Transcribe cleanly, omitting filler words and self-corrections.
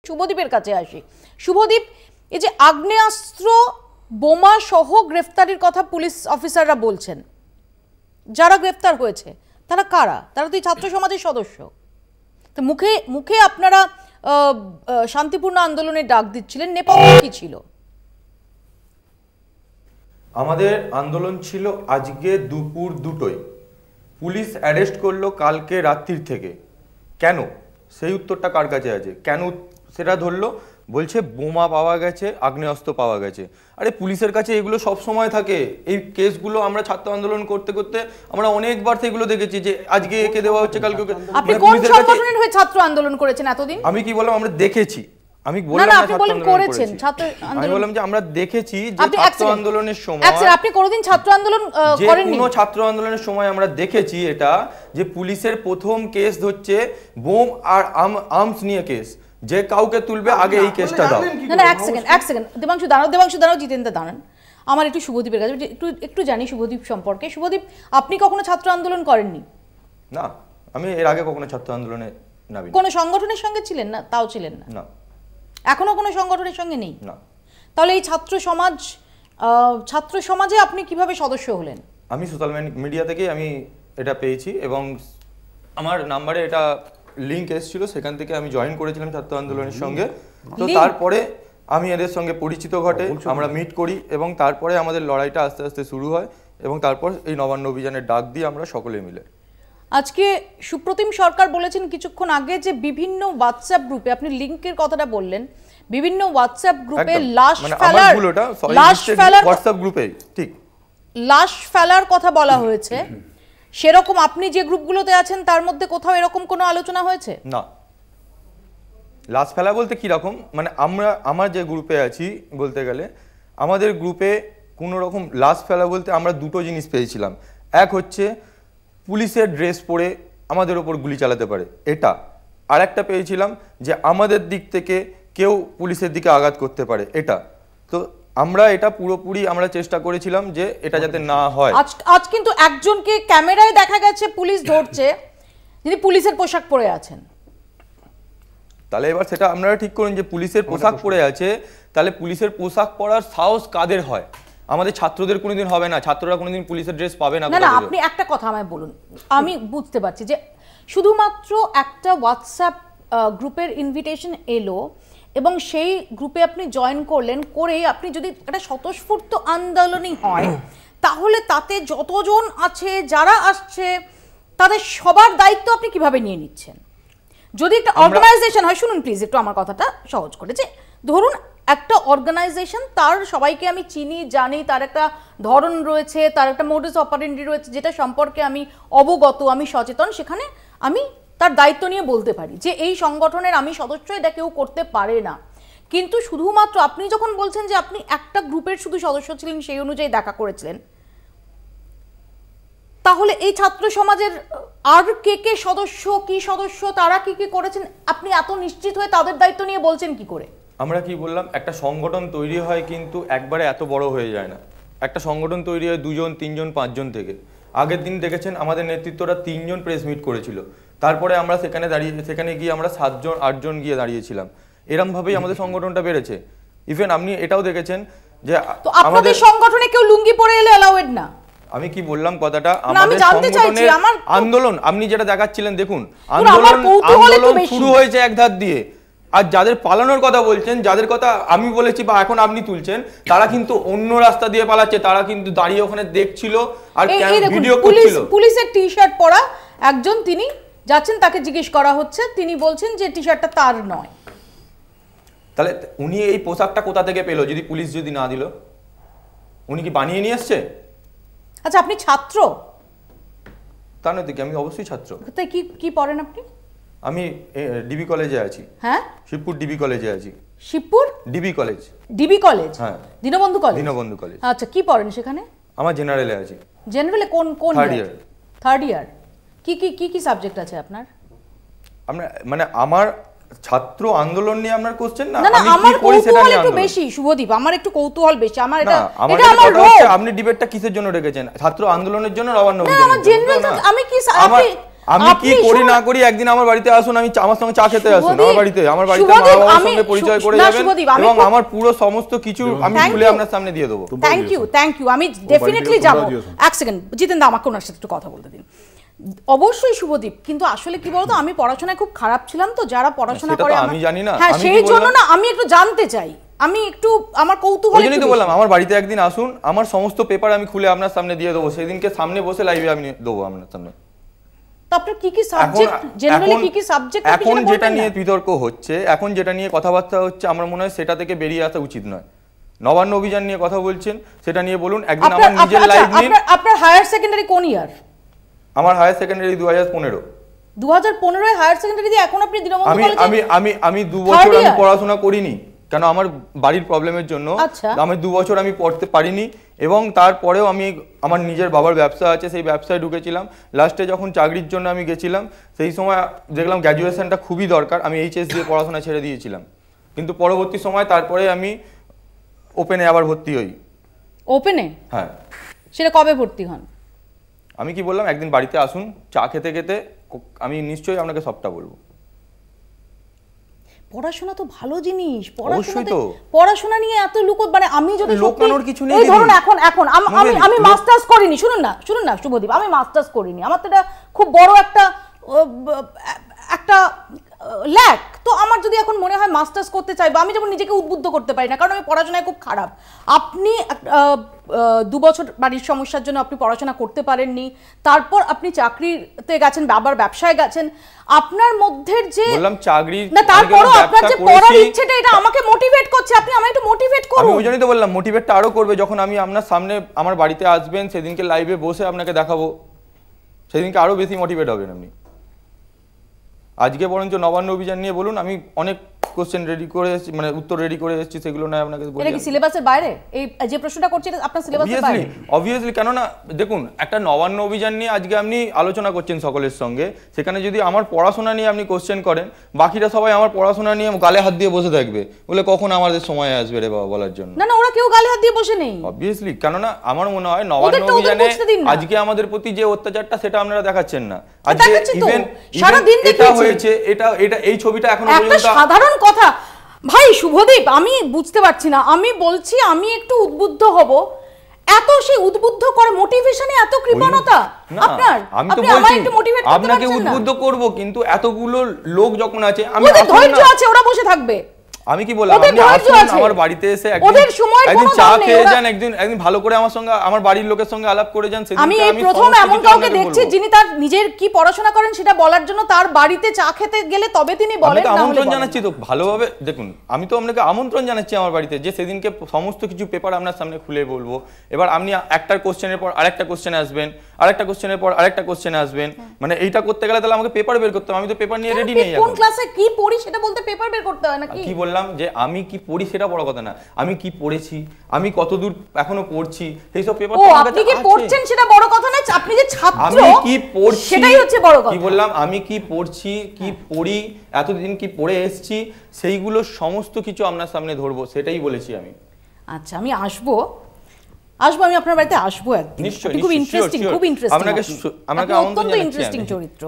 শুভদীপের কাছে আসি। শুভদীপ, এই যে আগ্নেয়াস্ত্র বোমা সহ গ্রেফতারির কথা পুলিশ অফিসাররা বলছেন, যারা গ্রেফতার হয়েছে তারা কারা? তারা তো এই ছাত্র সমাজের সদস্য। তো মুখে মুখে আপনারা শান্তিপূর্ণ আন্দোলনের ডাক দিচ্ছিলেন, নেপথ্য কি ছিল? আমাদের আন্দোলন ছিল আজকে দুপুর 2টোয়, পুলিশ অ্যারেস্ট করলো কালকে রাত্রির থেকে। কেন, সেই উত্তরটা কার কাছে আছে? কেন সেটা ধরলো? বলছে বোমা পাওয়া গেছে, আগ্নেয়াস্ত্র পাওয়া গেছে। আরে পুলিশের কাছে এগুলো সব সময় থাকে। এই কেসগুলো আমরা ছাত্র আন্দোলন করতে করতে আমরা অনেকবার সেগুলো দেখেছি, যে আজকে একে দেওয়া হচ্ছে কালকে। আপনি কোন সংগঠনের হয়ে ছাত্র আন্দোলন করেছেন এতদিন? আমি কি বললাম আমরা দেখেছি, আমি বললাম না, আপনি বলেন করেছেন ছাত্র আন্দোলন। আমি বললাম যে আমরা দেখেছি যে ছাত্র আন্দোলনের সময়। আচ্ছা, আপনি কোনোদিন ছাত্র আন্দোলন করেননি? যে কোনো ছাত্র আন্দোলনের সময় আমরা দেখেছি এটা, যে পুলিশের প্রথম কেস হচ্ছে বোম আর আর্মস নিয়ে কেস, যে কাউকে তুলবে আগে এই কেসটা দাও। না, এক সেকেন্ড, দেবাংশু দাঁড়াও, জিতেন্দ্র দাঁড়ান। আমার একটু শুভদীপের কাছে একটু জানি শুভদীপ সম্পর্কে। শুভদীপ, আপনি কখনো ছাত্র আন্দোলন করেননি? না, আমি এর আগে কখনো ছাত্র আন্দোলনে নামি। কোনো সংগঠনের সঙ্গে ছিলেন না? তাও ছিলেন না? না। এখনো কোনো সংগঠনের সঙ্গে নেই? না। তাহলে এই ছাত্র সমাজে আপনি কিভাবে সদস্য হলেন? আমি সোশ্যাল মিডিয়া থেকেই আমি এটা পেয়েছি, এবং আমার নাম্বারে এটা লিঙ্ক এসেছিল, সেখান থেকে আমি জয়েন করেছিলাম ছাত্র আন্দোলনের সঙ্গে। তো তারপরে আমি এদের সঙ্গে পরিচিত ঘটে, আমরা মিট করি, এবং তারপরে আমাদের লড়াইটা আস্তে আস্তে শুরু হয়, এবং তারপর এই নবান্ন অভিযানের ডাক দিয়ে আমরা সকলে মিলে। আজকে সুপ্রতিম সরকার বলেছেন কিছুক্ষণ আগে যে বিভিন্ন হোয়াটসঅ্যাপ গ্রুপে, আপনি লিংকের কথাটা বললেন, বিভিন্ন হোয়াটসঅ্যাপ গ্রুপে লাশ ফেলার কথা বলা হয়েছে। সেরকম আপনি যে গ্রুপগুলোতে আছেন তার মধ্যে কোথাও এরকম কোনো আলোচনা হয়েছে? না। লাশ ফেলা বলতে কি রকম, মানে আমার যে গ্রুপে আছি বলতে গেলে, আমাদের গ্রুপে কোনো রকম লাশ ফেলা বলতে আমরা দুটো জিনিস পেয়েছিলাম। এক হচ্ছে পুলিশের ড্রেস পরে আমাদের ওপর গুলি চালাতে পারে, এটা। আর একটা পেয়েছিলাম যে আমাদের দিক থেকে কেউ পুলিশের দিকে আঘাত করতে পারে, এটা। তো আমরা এটা পুরোপুরি আমরা চেষ্টা করেছিলাম যে এটা যাতে না হয়। আজ কিন্তু একজনকে ক্যামেরায় দেখা গেছে পুলিশ ধরছে, যিনি পুলিশের পোশাক পরে আছেন। তাহলে এবার সেটা আপনারা ঠিক করুন যে পুলিশের পোশাক পরে আছে, তাহলে পুলিশের পোশাক পরার সাহস কাদের হয়? আমাদের ছাত্রদের কোনোদিন হবে না, ছাত্ররা কোনোদিন পুলিশের ড্রেস পাবে না। না, আপনি একটা কথা আমায় বলুন। আমি বুঝতে পারছি যে শুধুমাত্র একটা হোয়াটসঅ্যাপ গ্রুপের ইনভিটেশন এলো এবং সেই গ্রুপে আপনি জয়েন করলেন, করেই আপনি যদি একটা স্বতঃস্ফূর্ত আন্দোলনই হয়, তাহলে তাতে যতজন আছে, যারা আসছে, তাদের সবার দায়িত্ব আপনি কিভাবে নিয়ে নিচ্ছেন? যদি একটা অর্গানাইজেশন হয়, শুনুন প্লিজ একটু আমার কথাটা সহজ করে, যে ধরুন একটা অর্গানাইজেশন, তার সবাইকে আমি চিনি জানি, তার একটা ধরন রয়েছে, তার একটা মোডাস অপারেন্ডি রয়েছে, যেটা সম্পর্কে আমি অবগত, আমি সচেতন, সেখানে আমি তার দায়িত্ব নিয়ে বলতে পারি যে এই সংগঠনের আমি সদস্য, এটা কেউ করতে পারে না। কিন্তু শুধুমাত্র আপনি যখন বলছেন যে আপনি একটা গ্রুপের শুধু সদস্য ছিলেন, সেই অনুযায়ী দেখা করেছিলেন, তাহলে এই ছাত্র সমাজের আর কে সদস্য, কি সদস্য, তারা কি করেছেন, আপনি এত নিশ্চিত হয়ে তাদের দায়িত্ব নিয়ে বলছেন কি করে? আমরা কি বললাম, একটা সংগঠন তৈরি হয় কিন্তু একবারে এত বড় হয়ে যায় না। একটা সংগঠন তৈরি হয় 2 জন 3 জন 5 জন থেকে। আগের দিন দেখেছেন আমাদের নেতৃত্বরা 3 জন প্রেস মিট করেছিল, তারপরে আমরা সেখানে গিয়ে আমরা 7 জন 8 জন গিয়ে দাঁড়িয়েছিলাম। এরকম ভাবেই আমাদের সংগঠনটা বেড়েছে। ইভেন আপনি এটাও দেখেছেন যে আমাদের সংগঠনে কেউ লুঙ্গি পরে এলে অ্যালাউড না। আমি কি বললাম কথাটা, আমাদের সংগঠনের আন্দোলন আপনি যেটা দেখাচ্ছিলেন, দেখুন আন্দোলন শুরু হয়েছে এক ধার দিয়ে, আর যাদের পালানোর কথা বলছেন, যাদের কথা আমি বলেছি বা এখন আপনি তুলছেন, তারা কিন্তু অন্য রাস্তা দিয়ে পালাচ্ছে। তারা কিন্তু দাঁড়িয়ে ওখানে দেখছিল আর ভিডিও করছিল। পুলিশের টি শার্ট পরা একজন, তিনি যাচ্ছেন, তাকে জিজ্ঞেস করা হচ্ছে, তিনি বলছেন যে টি শার্টটা তার নয়। তাহলে উনি এই পোশাকটা কোথা থেকে পেলো? যদি পুলিশ যদি না দিল, উনি কি বানিয়ে নিয়ে এসছে? আচ্ছা, আপনি ছাত্র? তা নয় কি, আমি অবশ্যই ছাত্র। তাই কি পড়েন আপনি? আমি ডিবি কলেজে আছি। হ্যাঁ, শিবপুর ডিবি কলেজে আছি। Shibpur DB college? DB college, হ্যাঁ, দীনবন্ধু কলেজ। দীনবন্ধু কলেজ। আচ্ছা, কি পড়েন সেখানে? আমার জেনারেলে আছি। জেনারেলে কোন থার্ড ইয়ার? কি সাবজেক্ট আছে আপনার? আমরা মানে আমার ছাত্র আন্দোলন নিয়ে আপনার কোশ্চেন না, আমি কি করি সেটা নিয়ে একটু বেশি। শুভদীপ, আমার একটু কৌতূহল বেশি। আমার এটা আমার রোল। আপনি ডিবেটটা কিসের জন্য রেখেছেন? ছাত্র আন্দোলনের জন্য, নবান্ন অভিযানের জন্য? আমি কি আমি কি করি না করি একদিন আমার বাড়িতে আসুন, আমি আমার সঙ্গে চা খেতে আসুন আমার বাড়িতে মা বাবার সঙ্গে পরিচয় করে যাবেন এবং আমার পুরো সমস্ত কিছু আমি খুলে আপনার সামনে দিয়ে দেবো। থ্যাংক ইউ আমি ডেফিনেটলি যাব। এক সেকেন্ড জিতেন দা, আমাকে ওনার সাথে একটু কথা বলতে দিন। অবশ্যই শুভদীপ, কিন্তু আসলে কি বলতো, আমি পড়াশোনায় খুব খারাপ ছিলাম, তো যারা পড়াশোনা করে আমি জানি না, হ্যাঁ সেই জন্য না আমি একটু জানতে চাই, আমি একটু আমার কৌতূহল। ওই জন্যই তো বললাম আমার বাড়িতে একদিন আসুন, আমার সমস্ত পেপার আমি খুলে আপনার সামনে দিয়ে দেবো, সেদিনকে সামনে বসে লাইভে আমি দেবো আপনার সামনে। তো আপনার কি কি সাবজেক্ট, জেনারেলি কি কি সাবজেক্ট এখন যেটা নিয়ে বিতর্ক হচ্ছে, এখন যেটা নিয়ে কথাবার্তা হচ্ছে, আমার মনে হয় সেটা থেকে বেরিয়ে আসা উচিত নয়। নবান্ন অভিযান নিয়ে কথা বলছেন, সেটা নিয়ে বলুন। একদিন আমার নিজের লাইভ নিন। আপনার হায়ার সেকেন্ডারি কোন ইয়ার? আমার হায়ার সেকেন্ডারি 2015। 2015 এ হায়ার সেকেন্ডারি দিয়ে এখন আপনি দীনবন্ধু কলেজে? আমি 2 বছর আমি পড়াশোনা করিনি, কেন আমার বাড়ির প্রবলেমের জন্য আমি 2 বছর আমি পড়তে পারিনি, এবং তারপরেও আমি আমার নিজের বাবার ব্যবসা আছে, সেই ব্যবসায় ঢুকেছিলাম। লাস্টে যখন চাকরির জন্য আমি গেছিলাম, সেই সময় দেখলাম গ্র্যাজুয়েশনটা খুবই দরকার, আমি এইচএস দিয়ে পড়াশোনা ছেড়ে দিয়েছিলাম। কিন্তু পরবর্তী সময় তারপরে আমি ওপেনে আবার ভর্তি হই। ওপেনে? হ্যাঁ। সেটা কবে ভর্তি হন? আমি কি বললাম, একদিন বাড়িতে আসুন, চা খেতে খেতে আমি নিশ্চয়ই আপনাকে সবটা বলবো। পড়াশোনা তো ভালো জিনিস, পড়াশোনা নিয়ে এত মানে আমি যদি লোকানোর কিছু নেই। এই ধরুন এখন আমি মাস্টার্স করিনি, শুনুন না শুভদীপ, আমি মাস্টার্স করিনি, আমার তো এটা খুব বড় একটা ল্যাক। তো আমার যদি এখন মনে হয় মাস্টার্স করতে চাই, বা আমি যেমন নিজেকে উদ্বুদ্ধ করতে পারি না, কারণ আমি পড়াশোনায় খুব খারাপ। আপনি 2 বছর বাড়ির সমস্যার জন্য আপনি পড়াশোনা করতে পারেননি, তারপর আপনি চাকরিতে গেছেন, বাবার ব্যবসায় গেছেন, আপনার মধ্যে যে বললাম চাকরি না, তারপরও আপনার যে পড়ার ইচ্ছেটা, এটা আমাকে মোটিভেট করছে। আপনি আমাকে একটু মোটিভেট করুন। আমি ওই জন্যই তো বললাম মোটিভেটটা আরো করবে যখন আমি আপনার সামনে আমার বাড়িতে আসবেন, সেদিনকে লাইভে বসে আপনাকে দেখাবো, সেদিনকে আরো বেশি মোটিভেট হবেন আপনি। আজকে বরঞ্চ নবান্ন অভিযান নিয়ে বলুন, আমি অনেক কোশ্চেন রেডি করে এসেছি, মানে উত্তর রেডি করে এসেছি, সেগুলো না আপনাকে বলি। এটা কি সিলেবাসের বাইরে? এই যে প্রশ্নটা করছি এটা আপনার সিলেবাসের বাইরে? অবভিয়াসলি, কেন না, দেখুন একটা নবান্ন অভিযান নিয়ে আজকে আপনি আলোচনা করছেন সকলের সঙ্গে, সেখানে যদি আমার পড়াশোনা নিয়ে আপনি কোশ্চেন করেন, বাকিরা সবাই আমার পড়াশোনা নিয়ে গালে হাত দিয়ে বসে থাকবে, বলে কখন আমাদের সময় আসবে রে বাবা বলার জন্য। না ওরা কেউ গালে হাত দিয়ে বসে নেই অবভিয়াসলি, কেন না, আমার মনে হয় নবান্ন অভিযানে আজকে আমাদের প্রতি যে অত্যাচারটা, সেটা আপনারা দেখাচ্ছেন না। আজকে ইভেন এটা হয়েছে, এটা এই ছবিটা এখনো পর্যন্ত সাধারণ কথা। ভাই শুভদীপ, আমি বুঝতে পারছি না, আমি বলছি আমি একটু উদ্বুদ্ধ হব, এত সেই উদ্বুদ্ধ করে মোটিভেশনে এত কৃপণতা আপনার? আমি তো বলছি আপনাকে উদ্বুদ্ধ করব, কিন্তু এতগুলো লোক যখন আছে, আমি ধৈর্য আছে, ওরা বসে থাকবে। আমি কি বললাম, আপনি আসুন আমার বাড়িতে এসে একদিন চা খেয়ে যান, একদিন ভালো করে আমার সঙ্গে, আমার বাড়ির লোকের সঙ্গে আলাপ করে যান। আমি এই প্রথম এমন কাউকে দেখছি যিনি তার নিজের কি পড়াশোনা করেন সেটা বলার জন্য তার বাড়িতে চা খেতে গেলে তবে তিনি বলেন। আমি আমন্ত্রণ জানাচ্ছি তো ভালোভাবে, দেখুন আমি তো আপনাকে আমন্ত্রণ জানাচ্ছি আমার বাড়িতে, যে সেদিনকে সমস্ত কিছু পেপার আপনার সামনে খুলে বলবো। এবার আপনি একটার কোশ্চেনের পর আরেকটা কোশ্চেনে আসবেন, আরেকটা কোশ্চেনের পর আরেকটা কোশ্চেনে আসবেন, মানে এইটা করতে গেলে তাহলে আমাকে পেপার বের করতে হবে। আমি তো পেপার নিয়ে রেডি নেই। কোন ক্লাসে কি পড়ি সেটা বলতে পেপার বের করতে হয় নাকি? কি বললাম যে আমি কি পড়ি সেটা বড় কথা না, আমি কি পড়েছি, আমি কতদূর এখনো পড়ছি, সেই সব পেপার আমার কাছে আছে। আপনি কি পড়ছেন সেটা বড় কথা না, আপনি যে ছাত্র আমি কি পড়ছি সেটাই হচ্ছে বড় কথা। কি বললাম, আমি কি পড়ছি, কি পড়ি, এতদিন কি পড়ে এসেছি, সেইগুলো সমস্ত কিছু আপনার সামনে ধরবো, সেটাই বলেছি আমি। আচ্ছা, আমি আসবো, আমি আপনার বাড়িতে আসবো একদিন। নিশ্চয়ই, খুব ইন্টারেস্টিং, খুব ইন্টারেস্টিং, আপনাকে অত্যন্ত ইন্টারেস্টিং চরিত্র।